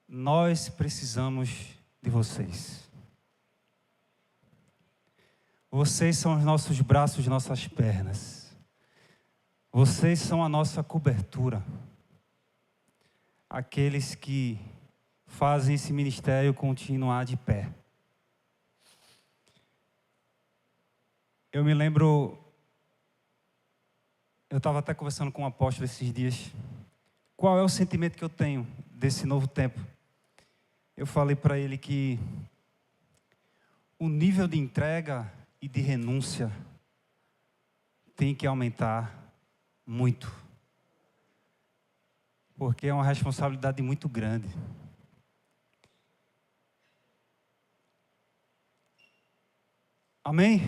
Nós precisamos de vocês. Vocês são os nossos braços, nossas pernas. Vocês são a nossa cobertura. Aqueles que fazem esse ministério continuar de pé. Eu me lembro, eu estava até conversando com um apóstolo esses dias. Qual é o sentimento que eu tenho desse novo tempo? Eu falei para ele que o nível de entrega e de renúncia tem que aumentar muito. Porque é uma responsabilidade muito grande. Amém?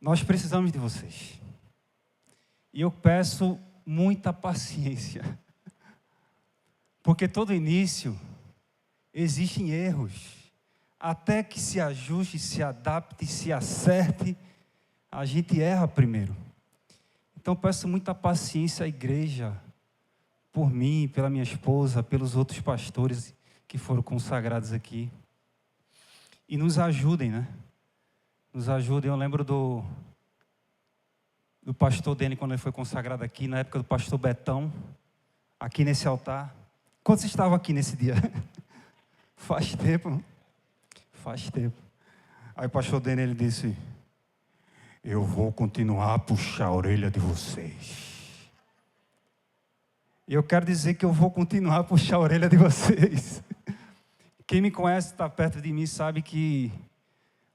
Nós precisamos de vocês. E eu peço muita paciência. Porque todo início existem erros. Até que se ajuste, se adapte, se acerte, a gente erra primeiro. Então peço muita paciência à igreja, por mim, pela minha esposa, pelos outros pastores que foram consagrados aqui. E nos ajudem, né? Nos ajudem. Eu lembro do pastor Dene, quando ele foi consagrado aqui, na época do pastor Betão, aqui nesse altar. Quantos estavam aqui nesse dia? Faz tempo. Faz tempo. Aí o pastor Dene, ele disse: eu vou continuar a puxar a orelha de vocês. E eu quero dizer que eu vou continuar a puxar a orelha de vocês. Quem me conhece, está perto de mim, sabe que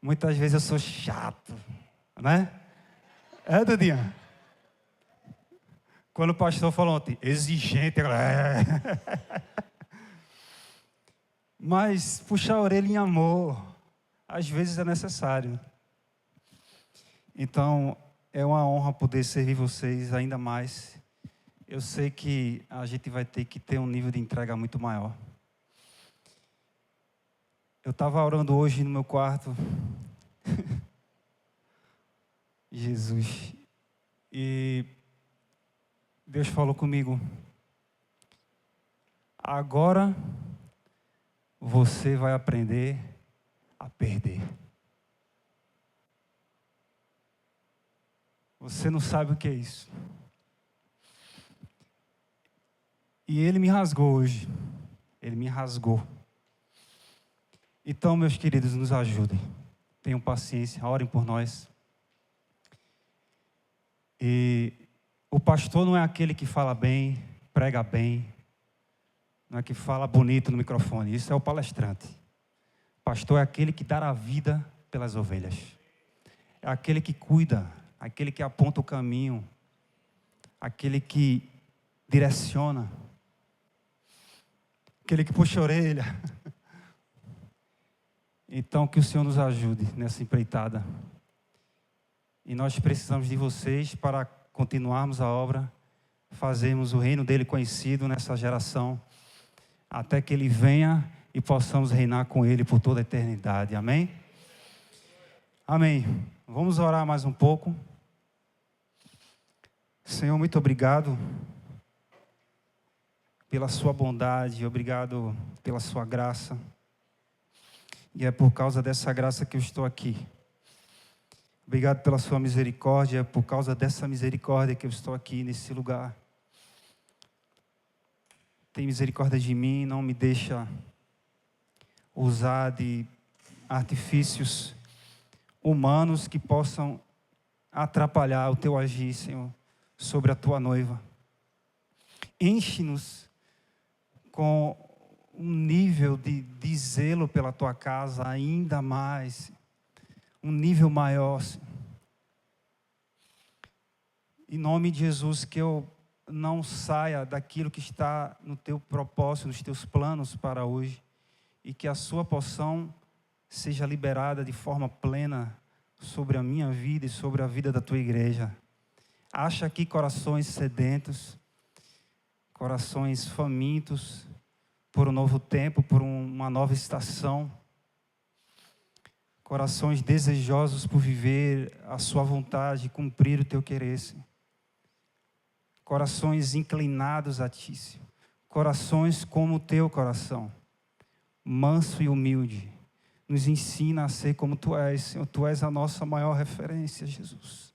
muitas vezes eu sou chato, né? É, Dudinha? Quando o pastor falou ontem, exigente, Mas puxar a orelha em amor, às vezes é necessário. Então, é uma honra poder servir vocês ainda mais. Eu sei que a gente vai ter que ter um nível de entrega muito maior. Eu estava orando hoje no meu quarto. Jesus. E Deus falou comigo: agora você vai aprender a perder. Você não sabe o que é isso. E Ele me rasgou hoje. Ele me rasgou. Então, meus queridos, nos ajudem. Tenham paciência, orem por nós. E o pastor não é aquele que fala bem, prega bem, não é que fala bonito no microfone. Isso é o palestrante. O pastor é aquele que dá a vida pelas ovelhas. É aquele que cuida, aquele que aponta o caminho, aquele que direciona, aquele que puxa a orelha. Então, que o Senhor nos ajude nessa empreitada. E nós precisamos de vocês para continuarmos a obra, fazermos o reino dele conhecido nessa geração, até que ele venha e possamos reinar com ele por toda a eternidade. Amém? Amém. Vamos orar mais um pouco. Senhor, muito obrigado pela sua bondade, obrigado pela sua graça. E é por causa dessa graça que eu estou aqui. Obrigado pela sua misericórdia, é por causa dessa misericórdia que eu estou aqui nesse lugar. Tem misericórdia de mim, não me deixa usar de artifícios humanos que possam atrapalhar o teu agir, Senhor, sobre a tua noiva. Enche-nos com um nível de zelo pela tua casa ainda mais, um nível maior, Senhor. Em nome de Jesus, que eu não saia daquilo que está no teu propósito, nos teus planos para hoje, e que a sua porção seja liberada de forma plena sobre a minha vida e sobre a vida da tua igreja. Acha aqui corações sedentos, corações famintos por um novo tempo, por uma nova estação, corações desejosos por viver a sua vontade, cumprir o teu querer, Senhor. Corações inclinados a ti, Senhor. corações como o teu coração, manso e humilde. Nos ensina a ser como tu és, Senhor. Tu és a nossa maior referência, Jesus.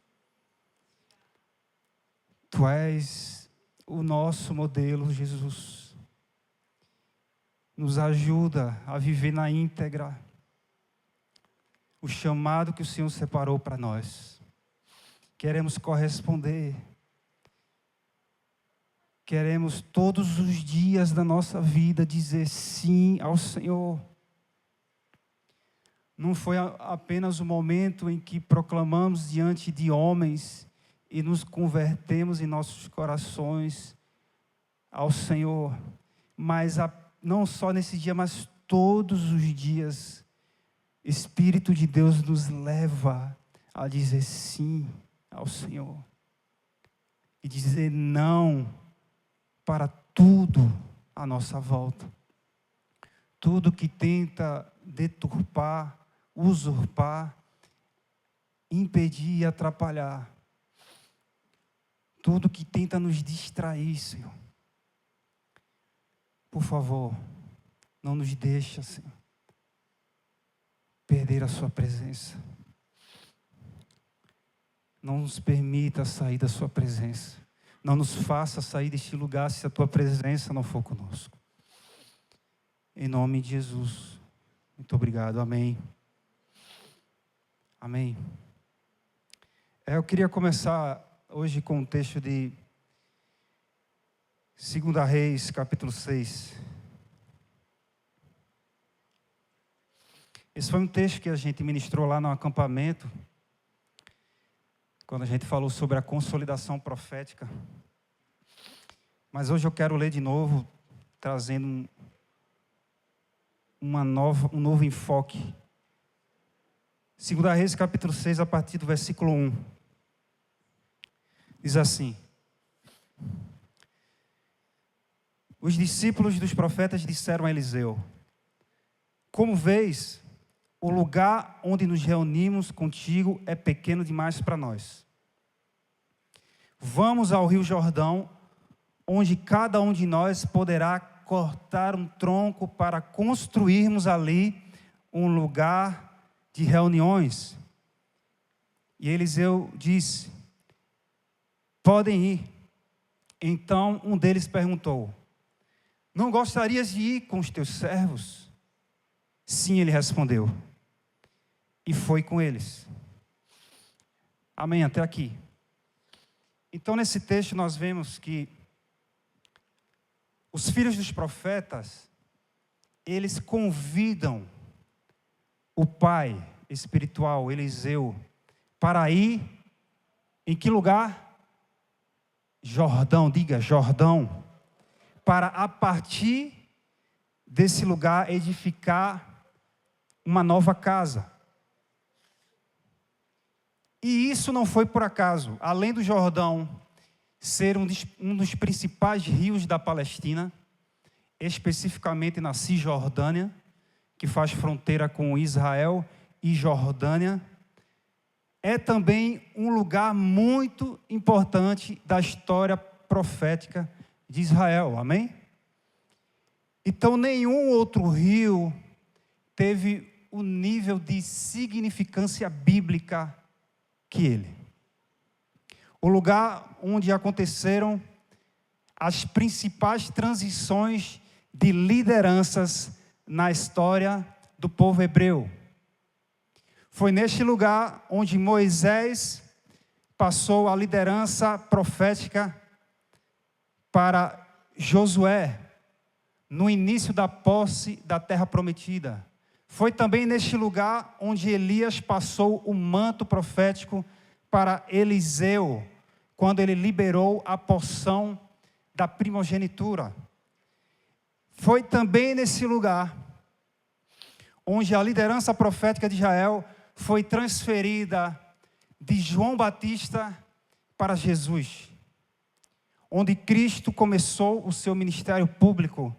Tu és o nosso modelo, Jesus. Nos ajuda a viver na íntegra o chamado que o Senhor separou para nós. Queremos corresponder. Queremos todos os dias da nossa vida dizer sim ao Senhor. Não foi apenas o momento em que proclamamos diante de homens e nos convertemos em nossos corações ao Senhor, mas não só nesse dia, mas todos os dias, Espírito de Deus nos leva a dizer sim ao Senhor e dizer não para tudo à nossa volta. Tudo que tenta deturpar, usurpar, impedir e atrapalhar. Tudo que tenta nos distrair, Senhor. Por favor, não nos deixe, Senhor, perder a sua presença. Não nos permita sair da sua presença. Não nos faça sair deste lugar se a tua presença não for conosco. Em nome de Jesus. Muito obrigado. Amém. Amém. Eu queria começar hoje com um texto de 2 Reis, capítulo 6. Esse foi um texto que a gente ministrou lá no acampamento, quando a gente falou sobre a consolidação profética. Mas hoje eu quero ler de novo, trazendo um novo enfoque. 2 Reis, capítulo 6, a partir do versículo 1. Diz assim: os discípulos dos profetas disseram a Eliseu: como vês, o lugar onde nos reunimos contigo é pequeno demais para nós. Vamos ao rio Jordão, onde cada um de nós poderá cortar um tronco para construirmos ali um lugar de reuniões. E Eliseu disse: podem ir. Então um deles perguntou: não gostarias de ir com os teus servos? Sim, ele respondeu. E foi com eles. Amém, até aqui. Então nesse texto nós vemos que os filhos dos profetas, eles convidam o pai espiritual, Eliseu, para ir em que lugar? Jordão, diga Jordão. Para a partir desse lugar edificar uma nova casa. E isso não foi por acaso. Além do Jordão ser um dos principais rios da Palestina, especificamente na Cisjordânia, que faz fronteira com Israel e Jordânia, é também um lugar muito importante da história profética de Israel, amém? Então nenhum outro rio teve o nível de significância bíblica que ele. O lugar onde aconteceram as principais transições de lideranças na história do povo hebreu. Foi neste lugar onde Moisés passou a liderança profética para Josué, no início da posse da terra prometida. Foi também neste lugar onde Elias passou o manto profético para Eliseu, quando ele liberou a porção da primogenitura. Foi também nesse lugar onde a liderança profética de Israel foi transferida de João Batista para Jesus, onde Cristo começou o seu ministério público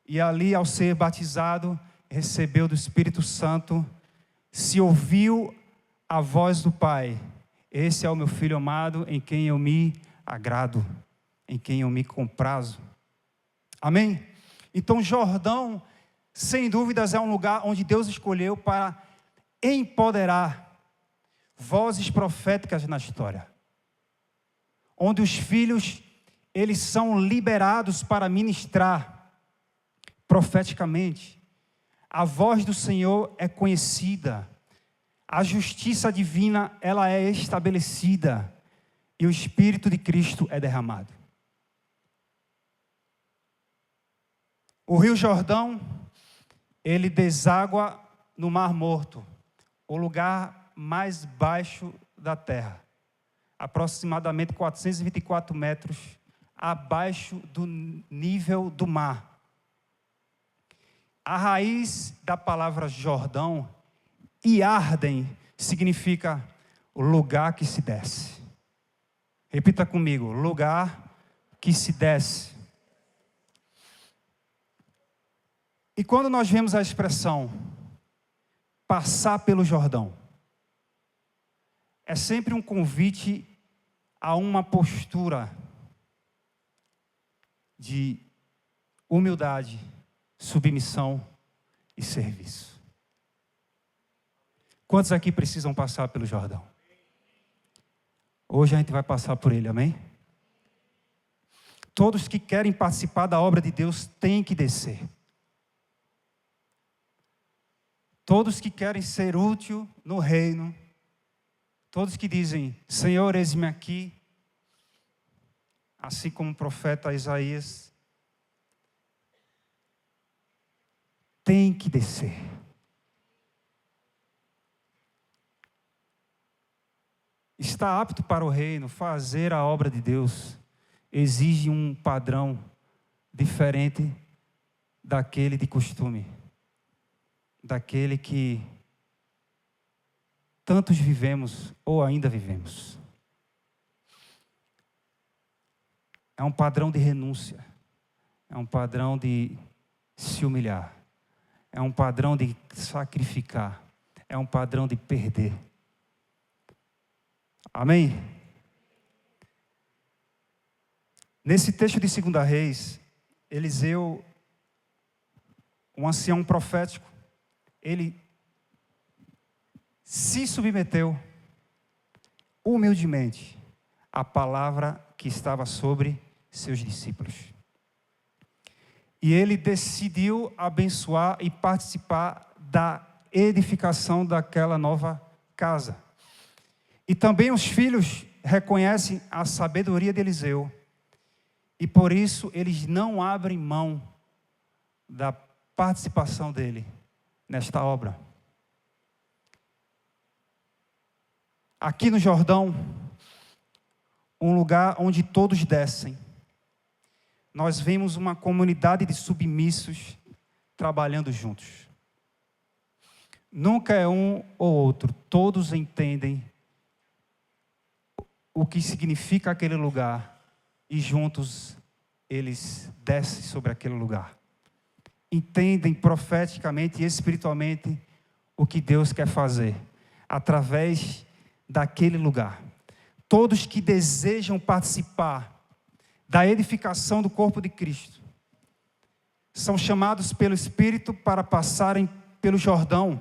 e ali, ao ser batizado, recebeu do Espírito Santo, se ouviu a voz do Pai: esse é o meu filho amado, em quem eu me agrado, em quem eu me comprazo. Amém? Então, Jordão, sem dúvidas, é um lugar onde Deus escolheu para empoderar vozes proféticas na história. Onde os filhos, eles são liberados para ministrar profeticamente. A voz do Senhor é conhecida. A justiça divina, ela é estabelecida. E o Espírito de Cristo é derramado. O Rio Jordão, ele deságua no Mar Morto, o lugar mais baixo da terra, aproximadamente 424 metros abaixo do nível do mar. A raiz da palavra Jordão, Iarden, significa o lugar que se desce. Repita comigo, lugar que se desce. E quando nós vemos a expressão passar pelo Jordão, é sempre um convite a uma postura de humildade, submissão e serviço. Quantos aqui precisam passar pelo Jordão? Hoje a gente vai passar por ele, amém? Todos que querem participar da obra de Deus têm que descer. Todos que querem ser útil no reino, todos que dizem, Senhor, eis-me aqui, assim como o profeta Isaías, tem que descer. Está apto para o reino, fazer a obra de Deus, exige um padrão diferente daquele de costume. Daquele que tantos vivemos ou ainda vivemos. É um padrão de renúncia, é um padrão de se humilhar, é um padrão de sacrificar, é um padrão de perder. Amém? Nesse texto de 2 Reis, Eliseu, um ancião profético, ele se submeteu humildemente à palavra que estava sobre seus discípulos. E ele decidiu abençoar e participar da edificação daquela nova casa. E também os filhos reconhecem a sabedoria de Eliseu. E por isso eles não abrem mão da participação dele nesta obra. Aqui no Jordão, um lugar onde todos descem, nós vemos uma comunidade de submissos trabalhando juntos. Nunca é um ou outro, todos entendem o que significa aquele lugar e juntos eles descem sobre aquele lugar. Entendem profeticamente e espiritualmente o que Deus quer fazer através daquele lugar. Todos que desejam participar da edificação do corpo de Cristo são chamados pelo Espírito para passarem pelo Jordão.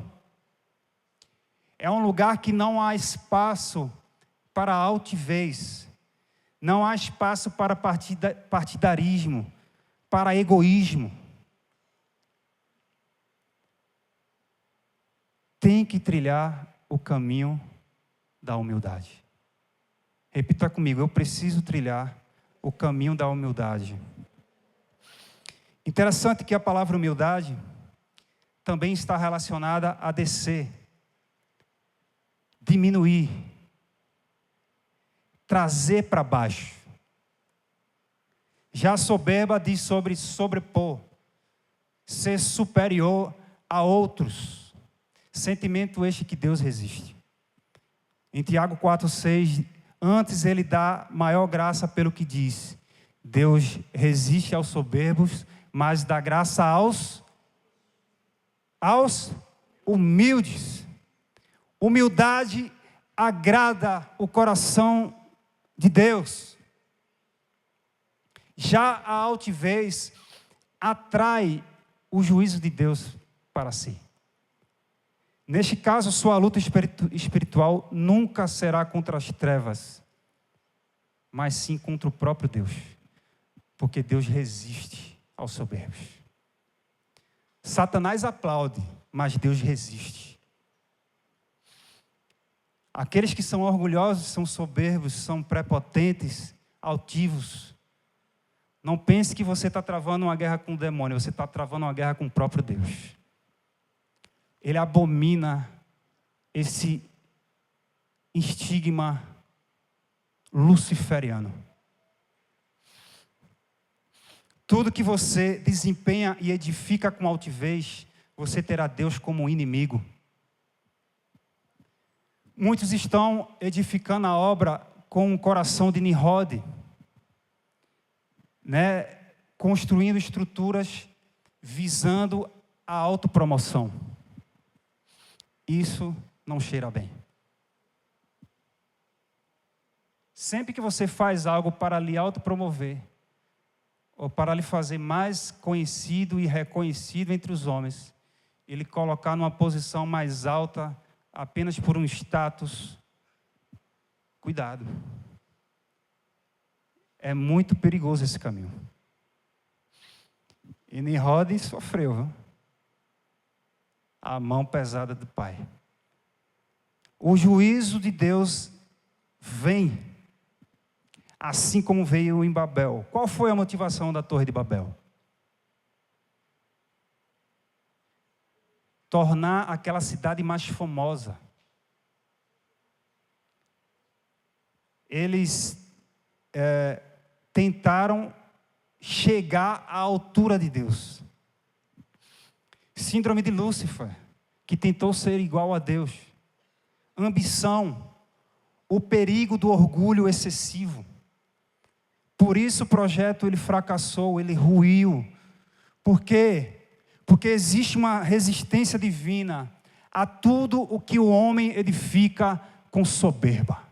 É um lugar que não há espaço para altivez, não há espaço para partidarismo, para egoísmo. Tem que trilhar o caminho da humildade. Repita comigo, eu preciso trilhar o caminho da humildade. Interessante que a palavra humildade também está relacionada a descer, diminuir, trazer para baixo. Já a soberba diz sobre sobrepor, ser superior a outros. Sentimento este que Deus resiste. Em Tiago 4,6, antes ele dá maior graça pelo que diz. Deus resiste aos soberbos, mas dá graça aos humildes. Humildade agrada o coração de Deus. Já a altivez atrai o juízo de Deus para si. Neste caso, sua luta espiritual nunca será contra as trevas, mas sim contra o próprio Deus, porque Deus resiste aos soberbos. Satanás aplaude, mas Deus resiste. Aqueles que são orgulhosos, são soberbos, são prepotentes, altivos. Não pense que você está travando uma guerra com o demônio, você está travando uma guerra com o próprio Deus. Ele abomina esse estigma luciferiano. Tudo que você desempenha e edifica com altivez, você terá Deus como inimigo. Muitos estão edificando a obra com o coração de Nimrod, construindo estruturas visando a autopromoção. Isso não cheira bem. Sempre que você faz algo para lhe autopromover, ou para lhe fazer mais conhecido e reconhecido entre os homens, ele colocar numa posição mais alta, apenas por um status, cuidado. É muito perigoso esse caminho. E Nimrod sofreu, viu? A mão pesada do pai. O juízo de Deus vem, assim como veio em Babel. Qual foi a motivação da Torre de Babel? Tornar aquela cidade mais famosa. Eles tentaram chegar à altura de Deus. Síndrome de Lúcifer, que tentou ser igual a Deus. Ambição, o perigo do orgulho excessivo. Por isso o projeto ele fracassou, ele ruiu. Por quê? Porque existe uma resistência divina a tudo o que o homem edifica com soberba.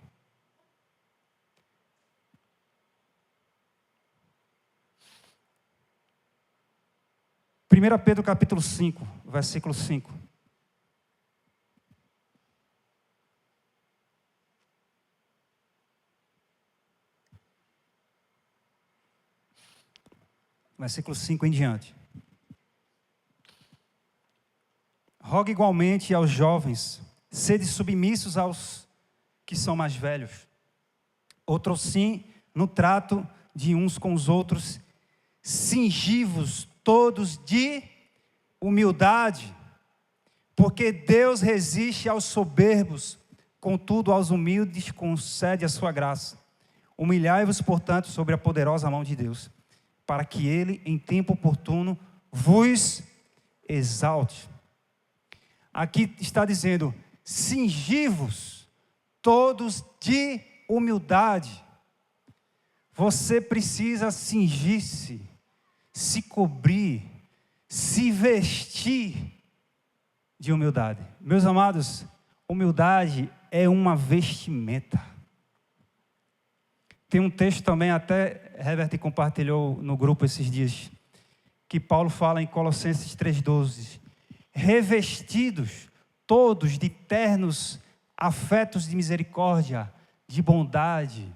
Primeira Pedro capítulo 5, versículo 5. Versículo 5 em diante. Rogue igualmente aos jovens, sede submissos aos que são mais velhos. Outros sim, no trato de uns com os outros, cingivos todos de humildade, porque Deus resiste aos soberbos, contudo aos humildes concede a sua graça. Humilhai-vos, portanto, sobre a poderosa mão de Deus, para que Ele, em tempo oportuno, vos exalte. Aqui está dizendo, cingi-vos todos de humildade. Você precisa cingir-se, se cobrir, se vestir de humildade. Meus amados, humildade é uma vestimenta. Tem um texto também, até Herbert compartilhou no grupo esses dias, que Paulo fala em Colossenses 3,12. Revestidos todos de ternos afetos de misericórdia, de bondade,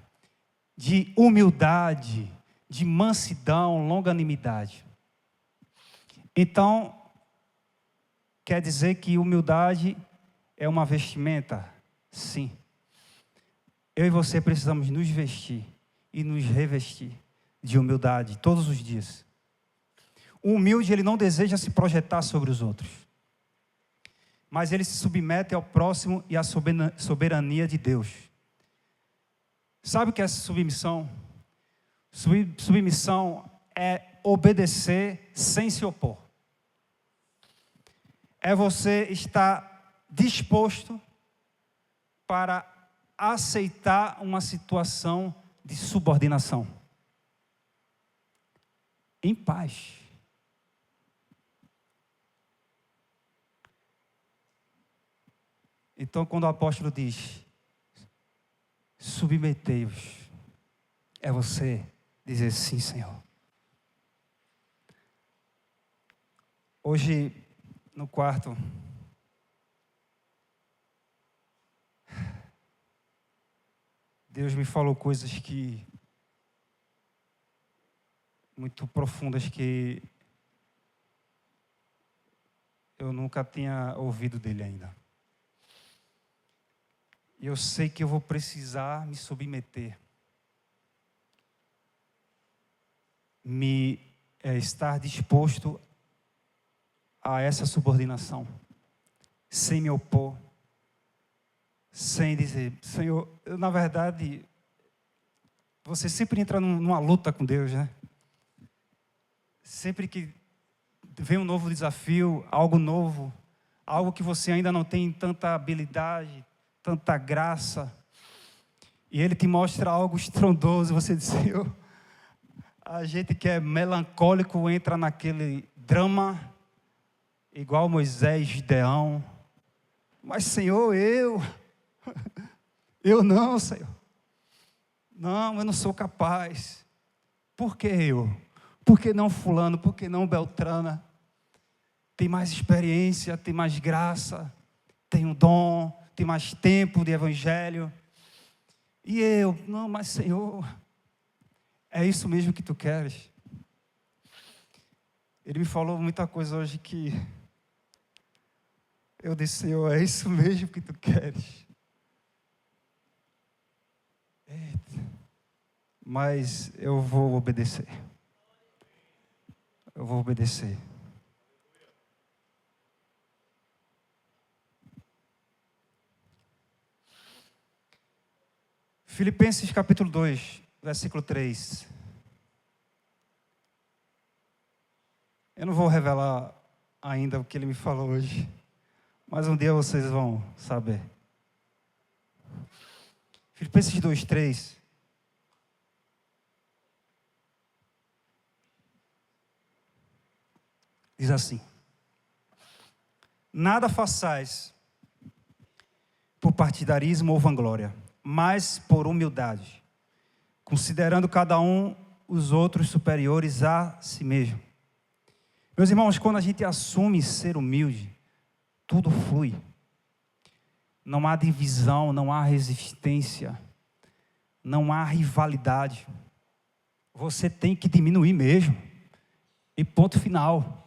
de humildade, de mansidão, longanimidade. Então, quer dizer que humildade é uma vestimenta? Sim. Eu e você precisamos nos vestir e nos revestir de humildade todos os dias. O humilde, ele não deseja se projetar sobre os outros, mas ele se submete ao próximo e à soberania de Deus. Sabe o que é essa submissão? Submissão é obedecer sem se opor. É você estar disposto para aceitar uma situação de subordinação. Em paz. Então, quando o apóstolo diz, submetei-vos, é você dizer sim, Senhor. Hoje, no quarto, Deus me falou coisas muito profundas que eu nunca tinha ouvido dele ainda. E eu sei que eu vou precisar me submeter, estar disposto a essa subordinação, sem me opor, sem dizer, Senhor, na verdade, você sempre entra numa luta com Deus, né? Sempre que vem um novo desafio, algo novo, algo que você ainda não tem tanta habilidade, tanta graça, e Ele te mostra algo estrondoso, você diz, Senhor, a gente que é melancólico entra naquele drama, igual Moisés, Gideão, mas Senhor, eu não, Senhor, não, eu não sou capaz. Por que eu? Por que não fulano? Por que não Beltrana? Tem mais experiência, tem mais graça, tem um dom, tem mais tempo de evangelho. E eu, não, mas Senhor, é isso mesmo que tu queres? Ele me falou muita coisa hoje que eu disse, Senhor, é isso mesmo que tu queres? Eita. Mas eu vou obedecer. Eu vou obedecer. Filipenses capítulo 2, versículo 3. Eu não vou revelar ainda o que ele me falou hoje, mas um dia vocês vão saber. Filipenses 2, 3. Diz assim: nada façais por partidarismo ou vanglória, mas por humildade, considerando cada um os outros superiores a si mesmo. Meus irmãos, quando a gente assume ser humilde, tudo flui. Não há divisão, não há resistência, não há rivalidade. Você tem que diminuir mesmo. E ponto final.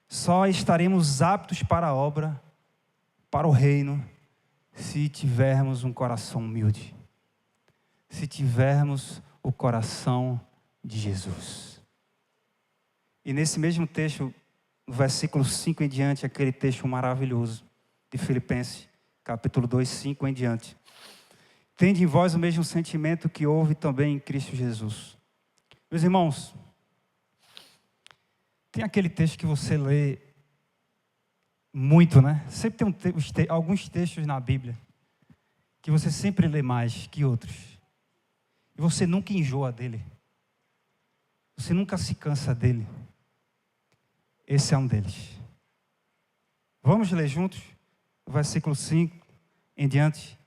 Só estaremos aptos para a obra, para o reino, se tivermos um coração humilde. Se tivermos o coração de Jesus. E nesse mesmo texto, no versículo 5 em diante, aquele texto maravilhoso de Filipenses, capítulo 2, 5 em diante. Tende em vós o mesmo sentimento que houve também em Cristo Jesus. Meus irmãos, tem aquele texto que você lê muito, né? Sempre tem alguns textos na Bíblia que você sempre lê mais que outros. E você nunca enjoa dele. Você nunca se cansa dele. Esse é um deles. Vamos ler juntos? O versículo 5 em diante.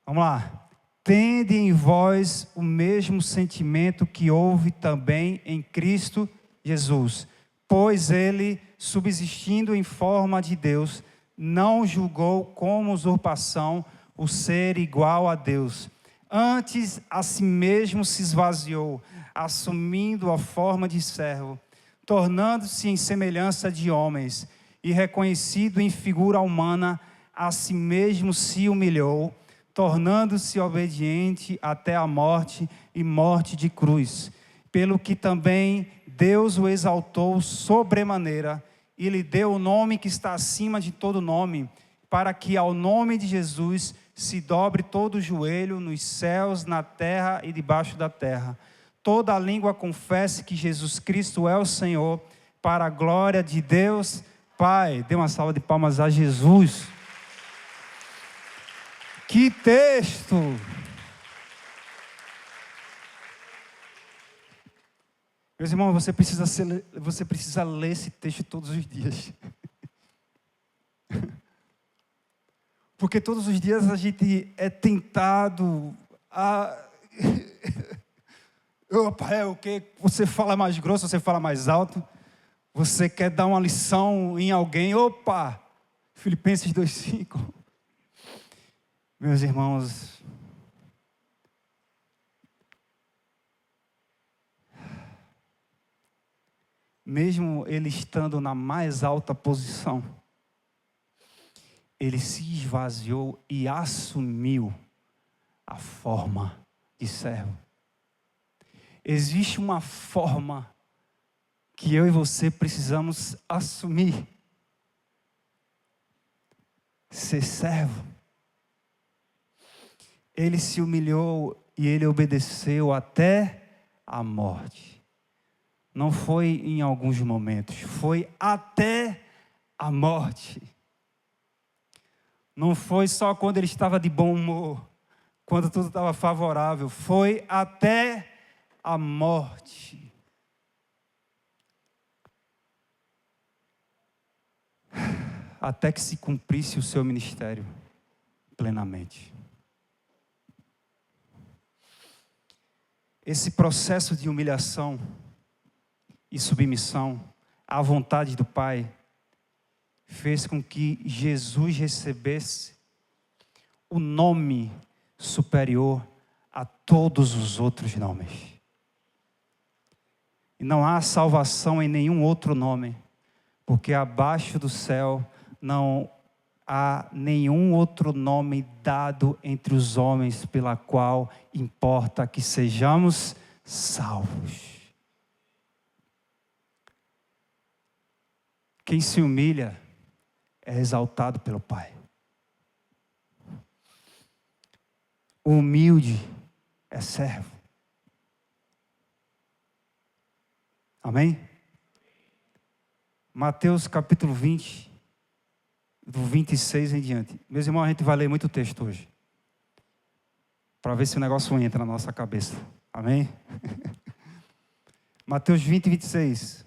Vamos lá. Tende em vós o mesmo sentimento que houve também em Cristo Jesus, pois ele, subsistindo em forma de Deus, não julgou como usurpação o ser igual a Deus. Antes, a si mesmo se esvaziou, assumindo a forma de servo, tornando-se em semelhança de homens, e reconhecido em figura humana, a si mesmo se humilhou, tornando-se obediente até a morte e morte de cruz. Pelo que também Deus o exaltou sobremaneira e lhe deu o nome que está acima de todo nome, para que ao nome de Jesus se dobre todo o joelho nos céus, na terra e debaixo da terra. Toda a língua confesse que Jesus Cristo é o Senhor, para a glória de Deus Pai. Dê uma salva de palmas a Jesus. Que texto! Meus irmãos, você precisa ler esse texto todos os dias. Porque todos os dias a gente é tentado a... Rafael, o que? Você fala mais grosso, você fala mais alto. Você quer dar uma lição em alguém? Opa! Filipenses 2:5. Meus irmãos, mesmo ele estando na mais alta posição, ele se esvaziou e assumiu a forma de servo. Existe uma forma que eu e você precisamos assumir. Ser servo. Ele se humilhou e ele obedeceu até a morte. Não foi em alguns momentos, foi até a morte. Não foi só quando ele estava de bom humor, quando tudo estava favorável, foi até a morte. Até que se cumprisse o seu ministério plenamente. Esse processo de humilhação e submissão à vontade do Pai fez com que Jesus recebesse o nome superior a todos os outros nomes. E não há salvação em nenhum outro nome, porque abaixo do céu não há nenhum outro nome dado entre os homens pela qual importa que sejamos salvos. Quem se humilha é exaltado pelo Pai. O humilde é servo. Amém? Mateus capítulo 20, do 26 em diante. Meus irmãos, a gente vai ler muito texto hoje, para ver se o negócio entra na nossa cabeça. Amém? Mateus 20, 26.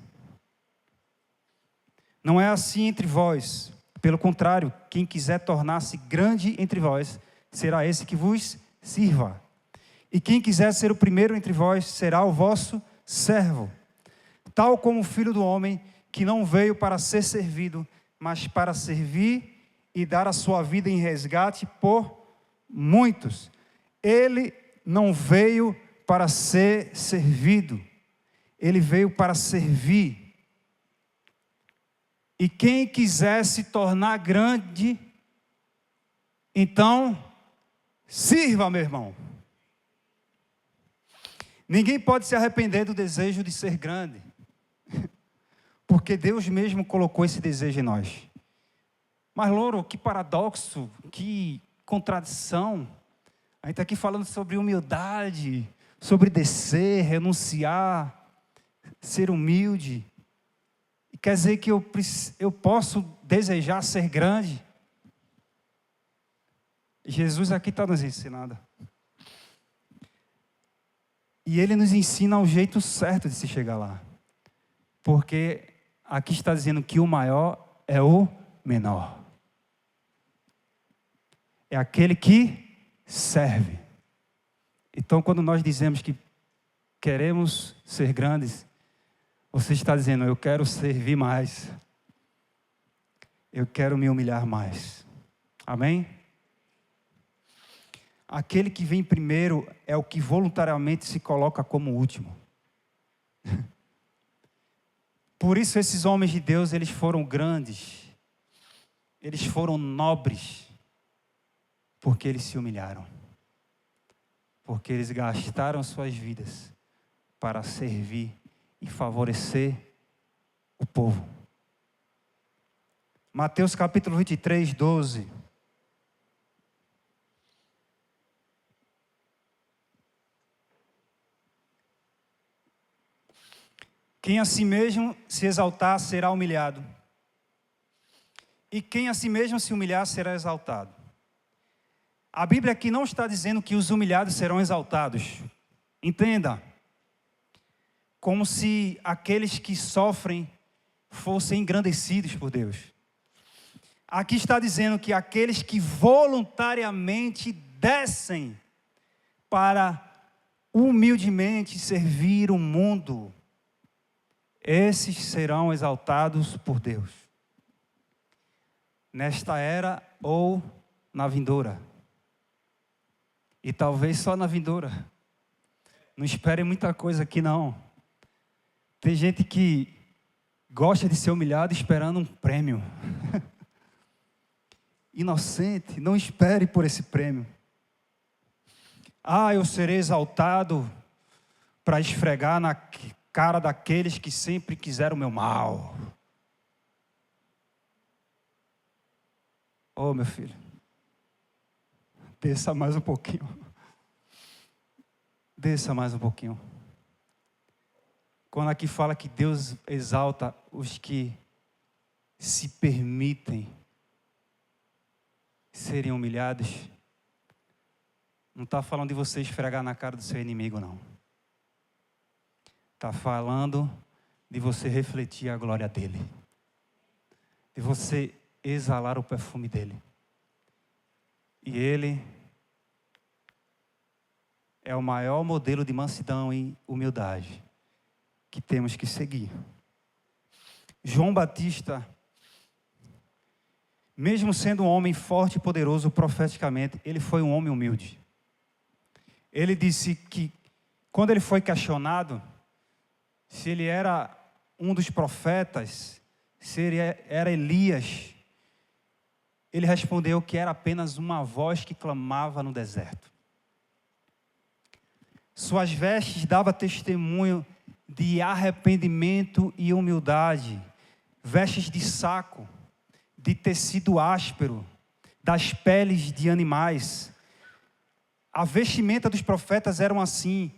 Não é assim entre vós. Pelo contrário, quem quiser tornar-se grande entre vós, será esse que vos sirva. E quem quiser ser o primeiro entre vós, será o vosso servo. Tal como o Filho do Homem, que não veio para ser servido, mas para servir e dar a sua vida em resgate por muitos. Ele não veio para ser servido, ele veio para servir. E quem quiser se tornar grande, então, sirva, meu irmão. Ninguém pode se arrepender do desejo de ser grande, porque Deus mesmo colocou esse desejo em nós. Mas, Louro, que paradoxo, que contradição. A gente está aqui falando sobre humildade, sobre descer, renunciar, ser humilde. E quer dizer que eu posso desejar ser grande? Jesus aqui está nos ensinando. E Ele nos ensina o jeito certo de se chegar lá. Porque aqui está dizendo que o maior é o menor. É aquele que serve. Então, quando nós dizemos que queremos ser grandes, você está dizendo, eu quero servir mais. Eu quero me humilhar mais. Amém? Aquele que vem primeiro é o que voluntariamente se coloca como último. Por isso esses homens de Deus, eles foram grandes. Eles foram nobres. Porque eles se humilharam. Porque eles gastaram suas vidas para servir e favorecer o povo. Mateus capítulo 23, 12. Quem a si mesmo se exaltar será humilhado, e quem a si mesmo se humilhar será exaltado. A Bíblia aqui não está dizendo que os humilhados serão exaltados. Entenda. Como se aqueles que sofrem fossem engrandecidos por Deus. Aqui está dizendo que aqueles que voluntariamente descem para humildemente servir o mundo, esses serão exaltados por Deus, nesta era ou na vindoura. E talvez só na vindoura. Não espere muita coisa aqui não. Tem gente que gosta de ser humilhado esperando um prêmio. Inocente, não espere por esse prêmio. Eu serei exaltado para esfregar na cara daqueles que sempre quiseram o meu mal. Oh, meu filho, desça mais um pouquinho. Desça mais um pouquinho. Quando aqui fala que Deus exalta os que se permitem serem humilhados, não está falando de você esfregar na cara do seu inimigo, não. Está falando de você refletir a glória dele. De você exalar o perfume dele. E ele é o maior modelo de mansidão e humildade que temos que seguir. João Batista, mesmo sendo um homem forte e poderoso profeticamente, ele foi um homem humilde. Ele disse que, quando ele foi questionado se ele era um dos profetas, se ele era Elias, ele respondeu que era apenas uma voz que clamava no deserto. Suas vestes davam testemunho de arrependimento e humildade, vestes de saco, de tecido áspero, das peles de animais. A vestimenta dos profetas eram assim,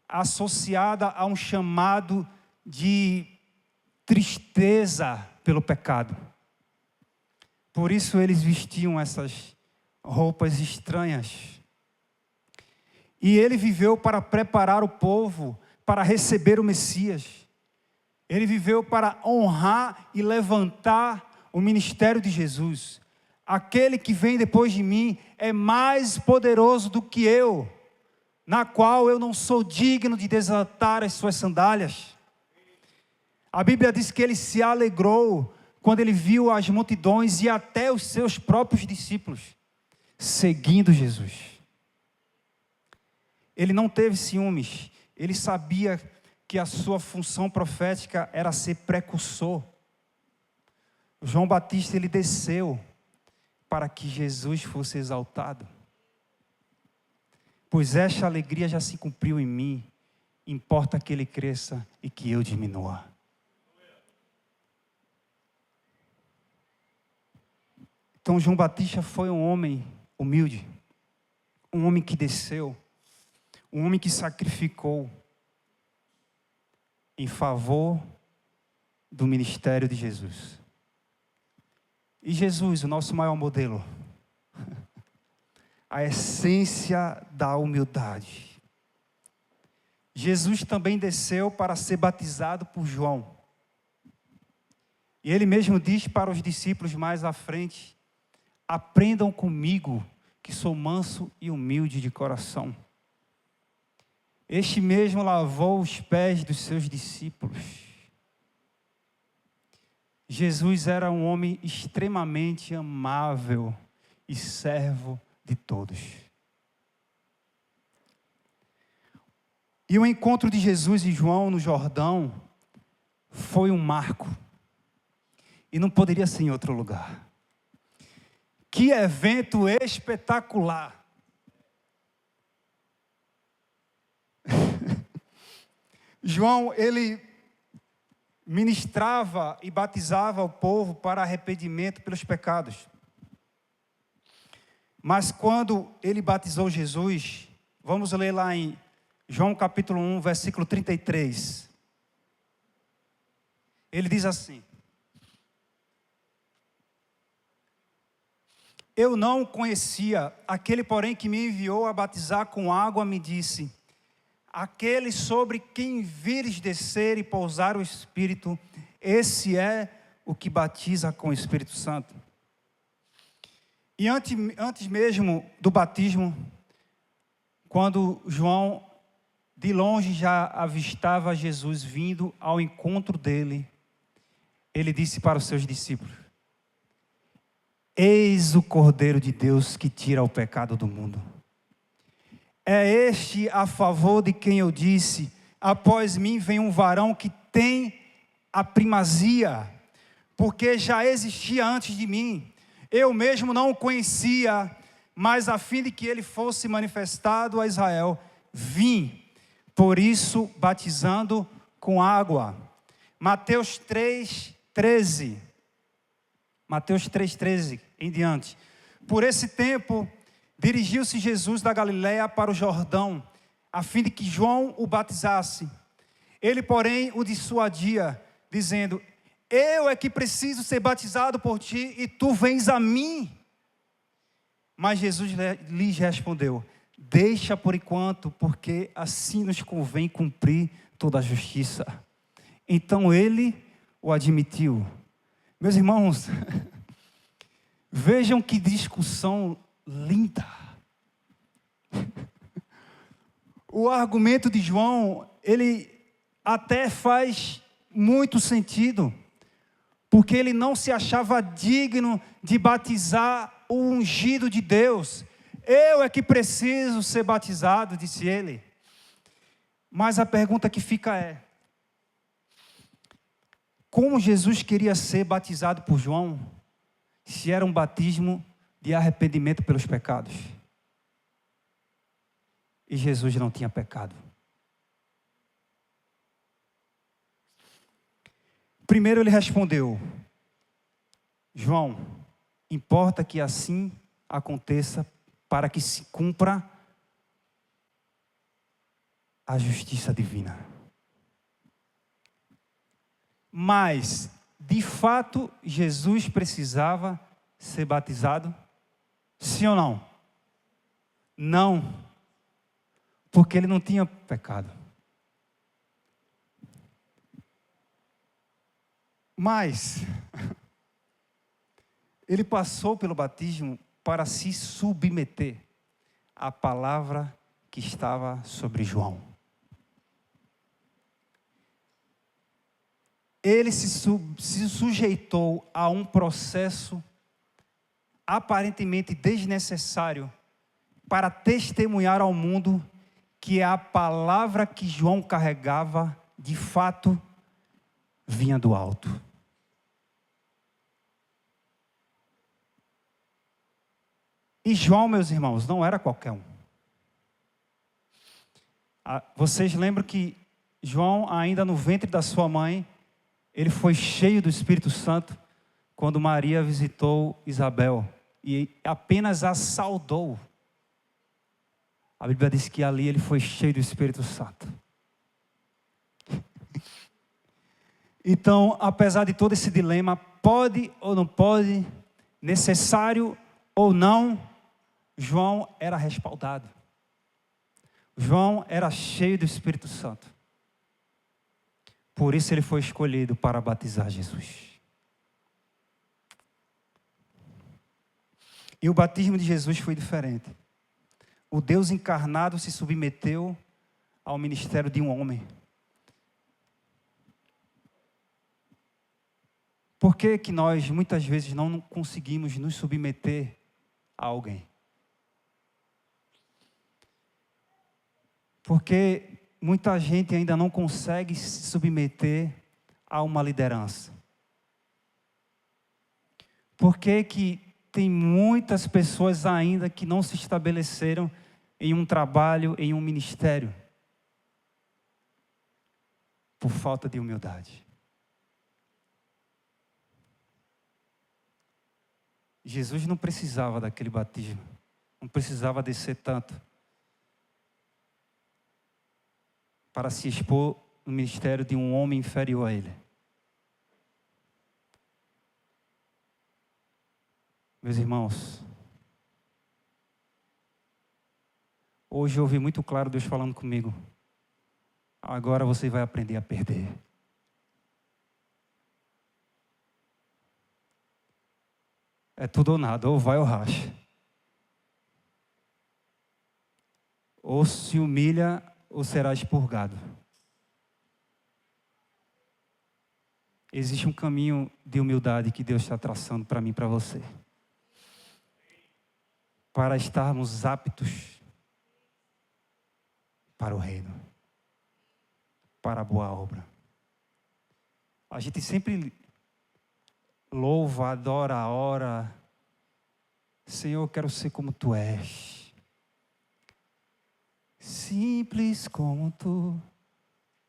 associada a um chamado de tristeza pelo pecado. Por isso eles vestiam essas roupas estranhas. E ele viveu para preparar o povo para receber o Messias. Ele viveu para honrar e levantar o ministério de Jesus. Aquele que vem depois de mim é mais poderoso do que eu, na qual eu não sou digno de desatar as suas sandálias. A Bíblia diz que ele se alegrou quando ele viu as multidões e até os seus próprios discípulos seguindo Jesus. Ele não teve ciúmes, ele sabia que a sua função profética era ser precursor. João Batista, ele desceu para que Jesus fosse exaltado. Pois esta alegria já se cumpriu em mim, importa que ele cresça e que eu diminua. Então João Batista foi um homem humilde, um homem que desceu, um homem que sacrificou em favor do ministério de Jesus. E Jesus, o nosso maior modelo, a essência da humildade. Jesus também desceu para ser batizado por João. E ele mesmo diz para os discípulos mais à frente: aprendam comigo, que sou manso e humilde de coração. Este mesmo lavou os pés dos seus discípulos. Jesus era um homem extremamente amável e servo de todos. E o encontro de Jesus e João no Jordão foi um marco. E não poderia ser em outro lugar. Que evento espetacular! João, ele ministrava e batizava o povo para arrependimento pelos pecados. Mas quando ele batizou Jesus, vamos ler lá em João capítulo 1, versículo 33. Ele diz assim: eu não o conhecia, aquele porém que me enviou a batizar com água me disse: aquele sobre quem vires descer e pousar o Espírito, esse é o que batiza com o Espírito Santo. E antes mesmo do batismo, quando João de longe já avistava Jesus vindo ao encontro dele, ele disse para os seus discípulos: eis o Cordeiro de Deus que tira o pecado do mundo. É este a favor de quem eu disse: após mim vem um varão que tem a primazia, porque já existia antes de mim. Eu mesmo não o conhecia, mas a fim de que ele fosse manifestado a Israel, vim, por isso batizando com água. Mateus 3:13. Mateus 3:13 em diante. Por esse tempo, dirigiu-se Jesus da Galiléia para o Jordão, a fim de que João o batizasse. Ele, porém, o dissuadia, dizendo: eu é que preciso ser batizado por ti, e tu vens a mim. Mas Jesus lhes respondeu: deixa por enquanto, porque assim nos convém cumprir toda a justiça. Então ele o admitiu. Meus irmãos, vejam que discussão linda. O argumento de João, ele até faz muito sentido, porque ele não se achava digno de batizar o ungido de Deus. Eu é que preciso ser batizado, disse ele. Mas a pergunta que fica é: como Jesus queria ser batizado por João, se era um batismo de arrependimento pelos pecados? E Jesus não tinha pecado. Primeiro ele respondeu: João, importa que assim aconteça para que se cumpra a justiça divina. Mas, de fato, Jesus precisava ser batizado? Sim ou não? Não, porque ele não tinha pecado. Mas ele passou pelo batismo para se submeter à palavra que estava sobre João. Ele se sujeitou a um processo aparentemente desnecessário para testemunhar ao mundo que a palavra que João carregava, de fato, vinha do alto. E João, meus irmãos, não era qualquer um. Vocês lembram que João, ainda no ventre da sua mãe, ele foi cheio do Espírito Santo quando Maria visitou Isabel e apenas a saudou. A Bíblia diz que ali ele foi cheio do Espírito Santo. Então, apesar de todo esse dilema, pode ou não pode, necessário ou não, João era respaldado. João era cheio do Espírito Santo. Por isso ele foi escolhido para batizar Jesus. E o batismo de Jesus foi diferente. O Deus encarnado se submeteu ao ministério de um homem. Por que que nós muitas vezes não conseguimos nos submeter a alguém? Porque muita gente ainda não consegue se submeter a uma liderança. Por que que tem muitas pessoas ainda que não se estabeleceram em um trabalho, em um ministério? Por falta de humildade. Jesus não precisava daquele batismo, não precisava descer tanto para se expor no ministério de um homem inferior a ele. Meus irmãos, hoje eu ouvi muito claro Deus falando comigo: agora você vai aprender a perder. É tudo ou nada, ou vai ou racha. Ou se humilha ou será expurgado. Existe um caminho de humildade que Deus está traçando para mim e para você. Para estarmos aptos para o reino. Para a boa obra. A gente sempre louva, adora, ora. Senhor, eu quero ser como Tu és. Simples como Tu.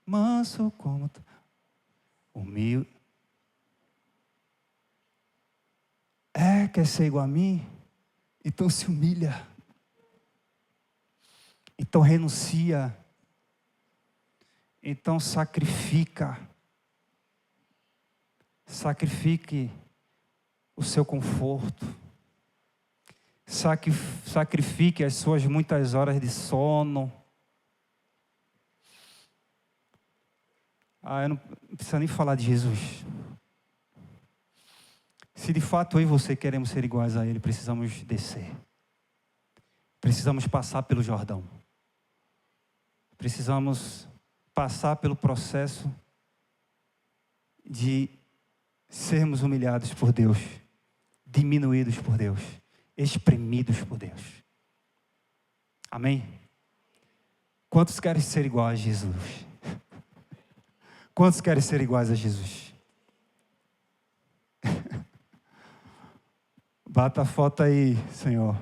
Manso como Tu. Humilde. Quer ser igual a mim? Então se humilha. Então renuncia. Então sacrifica. Sacrifique o seu conforto. Sacrifique as suas muitas horas de sono. Eu não preciso nem falar de Jesus. Se de fato eu e você queremos ser iguais a Ele, precisamos descer. Precisamos passar pelo Jordão. Precisamos passar pelo processo de sermos humilhados por Deus, diminuídos por Deus, espremidos por Deus. Amém? Quantos querem ser iguais a Jesus? Quantos querem ser iguais a Jesus? Bata a foto aí, Senhor.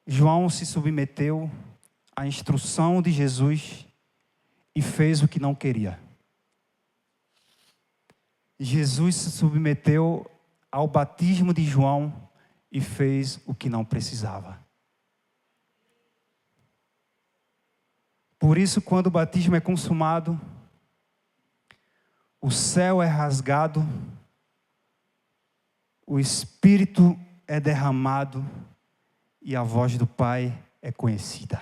João se submeteu à instrução de Jesus e fez o que não queria. Jesus se submeteu ao batismo de João e fez o que não precisava. Por isso, quando o batismo é consumado, o céu é rasgado, o Espírito é derramado e a voz do Pai é conhecida.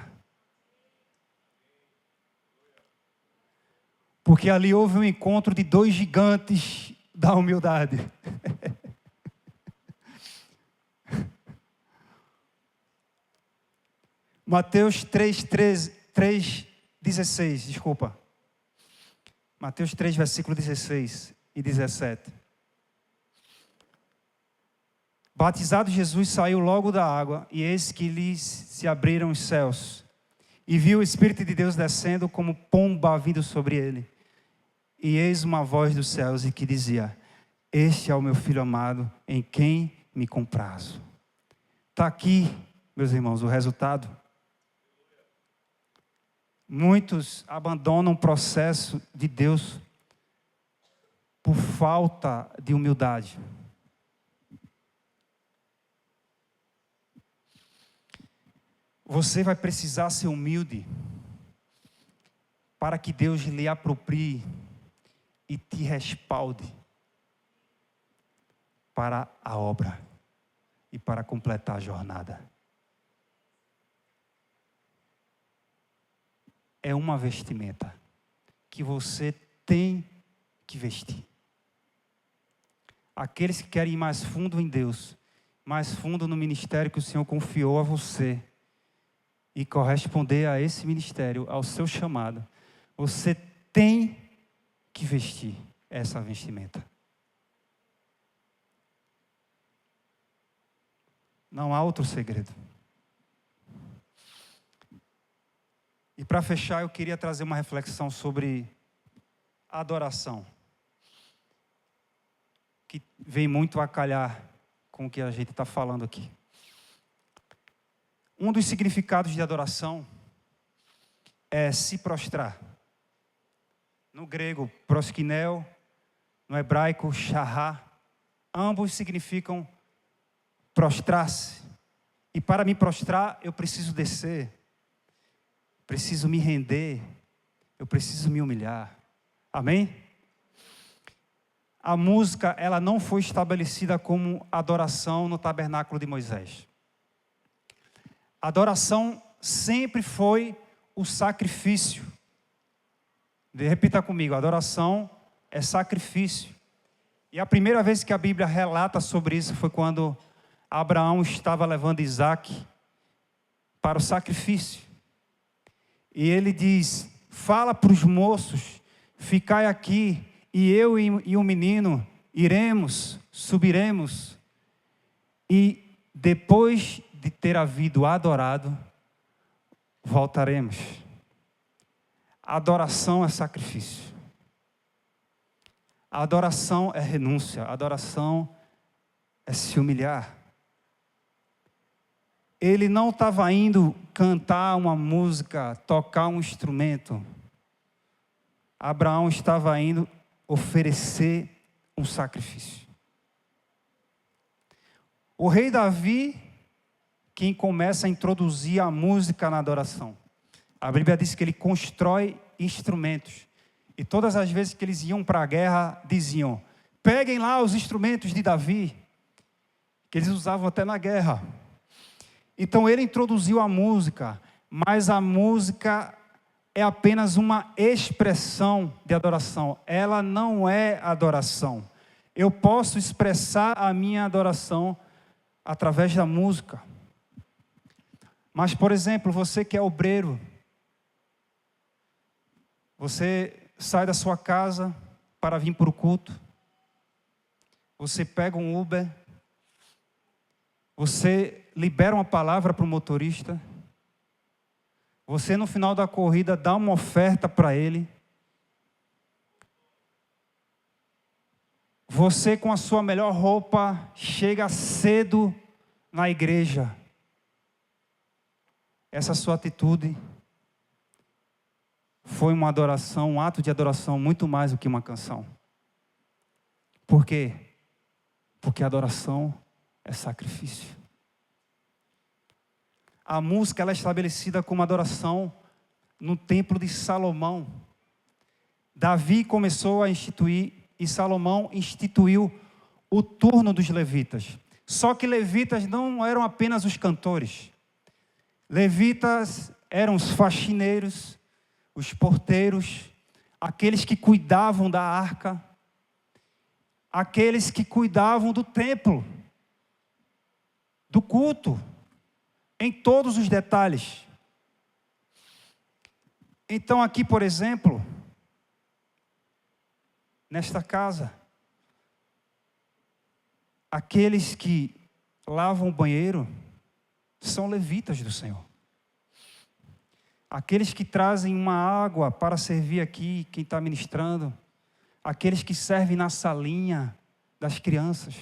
Porque ali houve um encontro de dois gigantes da humildade. Mateus 3:16, desculpa. Mateus 3, versículo 16 e 17. Batizado Jesus saiu logo da água, e eis que lhes se abriram os céus, e viu o Espírito de Deus descendo como pomba vindo sobre ele. E eis uma voz dos céus e que dizia: este é o meu Filho amado, em quem me comprazo. Está aqui, meus irmãos, o resultado. Muitos abandonam o processo de Deus por falta de humildade. Você vai precisar ser humilde para que Deus lhe aproprie e te respalde para a obra e para completar a jornada. É uma vestimenta que você tem que vestir. Aqueles que querem ir mais fundo em Deus, mais fundo no ministério que o Senhor confiou a você, e corresponder a esse ministério, ao seu chamado, você tem que vestir essa vestimenta. Não há outro segredo. E para fechar, eu queria trazer uma reflexão sobre adoração, que vem muito a calhar com o que a gente está falando aqui. Um dos significados de adoração é se prostrar. No grego, proskineo, no hebraico, shahá, ambos significam prostrar-se. E para me prostrar, eu preciso descer, preciso me render, eu preciso me humilhar. Amém? A música, ela não foi estabelecida como adoração no tabernáculo de Moisés. Adoração sempre foi o sacrifício. Repita comigo, adoração é sacrifício. E a primeira vez que a Bíblia relata sobre isso foi quando Abraão estava levando Isaque para o sacrifício. E ele diz: fala para os moços, ficai aqui, e eu e o menino iremos, subiremos, e depois de ter havido adorado, voltaremos. Adoração é sacrifício. A adoração é renúncia. A adoração é se humilhar. Ele não estava indo cantar uma música, tocar um instrumento. Abraão estava indo oferecer um sacrifício. O rei Davi, quem começa a introduzir a música na adoração. A Bíblia diz que ele constrói instrumentos. E todas as vezes que eles iam para a guerra, diziam: peguem lá os instrumentos de Davi, que eles usavam até na guerra. Então ele introduziu a música, mas a música é apenas uma expressão de adoração. Ela não é adoração. Eu posso expressar a minha adoração através da música. Mas, por exemplo, você que é obreiro, você sai da sua casa para vir para o culto, você pega um Uber, você libera uma palavra para o motorista, você no final da corrida dá uma oferta para ele, você com a sua melhor roupa chega cedo na igreja. Essa sua atitude foi uma adoração, um ato de adoração muito mais do que uma canção. Por quê? Porque a adoração é sacrifício. A música ela é estabelecida como adoração no templo de Salomão. Davi começou a instituir e Salomão instituiu o turno dos levitas. Só que levitas não eram apenas os cantores. Levitas eram os faxineiros, os porteiros, aqueles que cuidavam da arca, aqueles que cuidavam do templo, do culto, em todos os detalhes. Então aqui, por exemplo, nesta casa, aqueles que lavam o banheiro são levitas do Senhor. Aqueles que trazem uma água para servir aqui, quem está ministrando, aqueles que servem na salinha das crianças,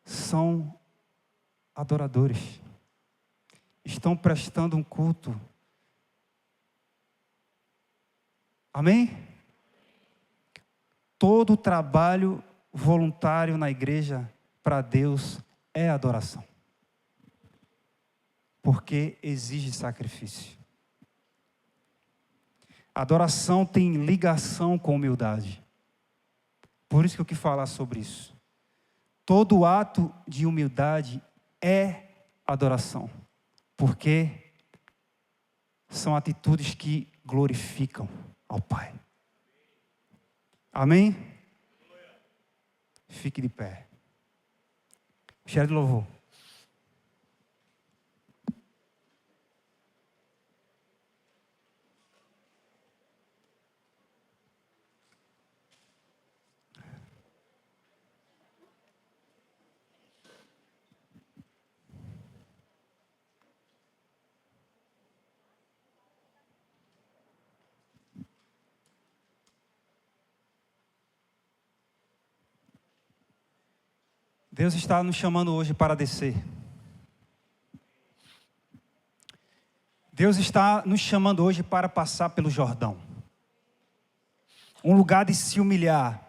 são adoradores. Estão prestando um culto. Amém? Todo trabalho voluntário na igreja para Deus é adoração. Porque exige sacrifício. Adoração tem ligação com humildade. Por isso que eu quis falar sobre isso. Todo ato de humildade é adoração. Porque são atitudes que glorificam ao Pai. Amém? Fique de pé. Cheiro de louvor. Deus está nos chamando hoje para descer. Deus está nos chamando hoje para passar pelo Jordão. Um lugar de se humilhar,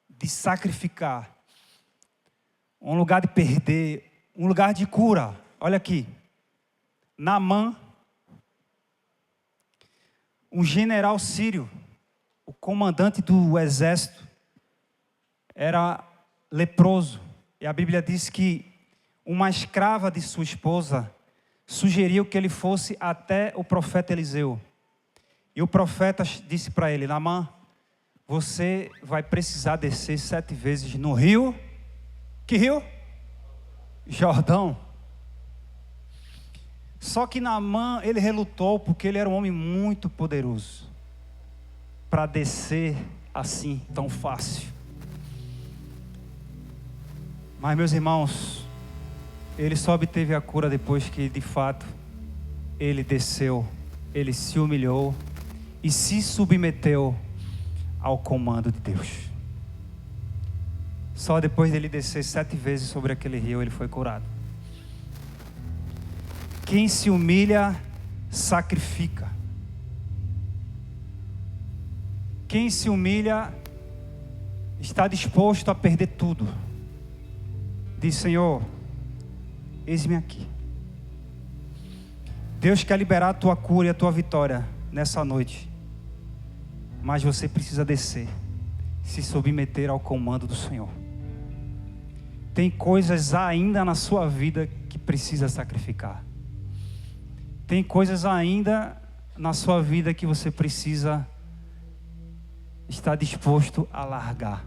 de sacrificar. Um lugar de perder, um lugar de cura. Olha aqui. Naamã, um general sírio, o comandante do exército, era leproso. E a Bíblia diz que uma escrava de sua esposa sugeriu que ele fosse até o profeta Eliseu. E o profeta disse para ele: Naamã, você vai precisar descer 7 vezes no rio. Que rio? Jordão. Só que Naamã, ele relutou porque ele era um homem muito poderoso para descer assim, tão fácil. Mas, meus irmãos, ele só obteve a cura depois que, de fato, ele desceu, ele se humilhou e se submeteu ao comando de Deus. Só depois dele descer 7 vezes sobre aquele rio, ele foi curado. Quem se humilha, sacrifica. Quem se humilha, está disposto a perder tudo. Diz: Senhor, eis-me aqui. Deus quer liberar a tua cura e a tua vitória nessa noite. Mas você precisa descer, se submeter ao comando do Senhor. Tem coisas ainda na sua vida que precisa sacrificar. Tem coisas ainda na sua vida que você precisa estar disposto a largar.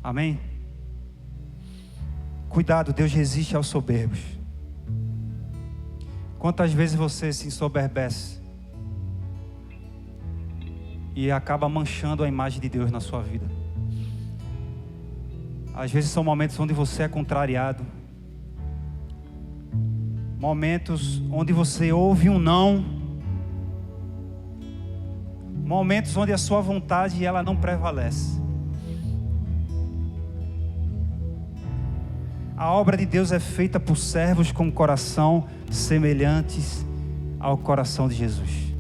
Amém? Cuidado, Deus resiste aos soberbos. Quantas vezes você se ensoberbece e acaba manchando a imagem de Deus na sua vida? Às vezes são momentos onde você é contrariado, momentos onde você ouve um não, momentos onde a sua vontade ela não prevalece. A obra de Deus é feita por servos com coração semelhantes ao coração de Jesus.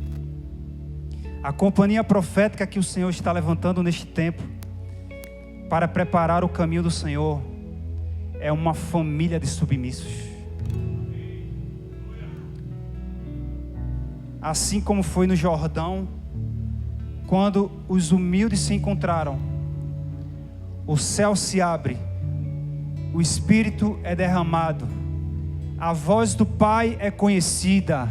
A companhia profética que o Senhor está levantando neste tempo para preparar o caminho do Senhor é uma família de submissos. Assim como foi no Jordão, quando os humildes se encontraram, o céu se abre, o Espírito é derramado, a voz do Pai é conhecida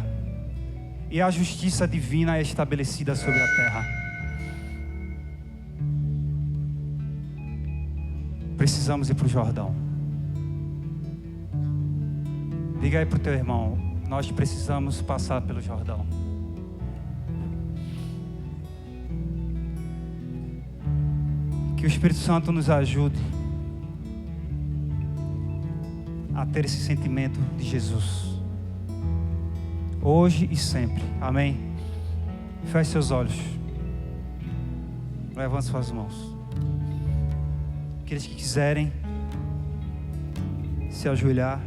e a justiça divina é estabelecida sobre a terra. Precisamos ir para o Jordão. Diga aí para o teu irmão: nós precisamos passar pelo Jordão. Que o Espírito Santo nos ajude a ter esse sentimento de Jesus, hoje e sempre. Amém? Feche seus olhos, levante suas mãos. Aqueles que quiserem se ajoelhar,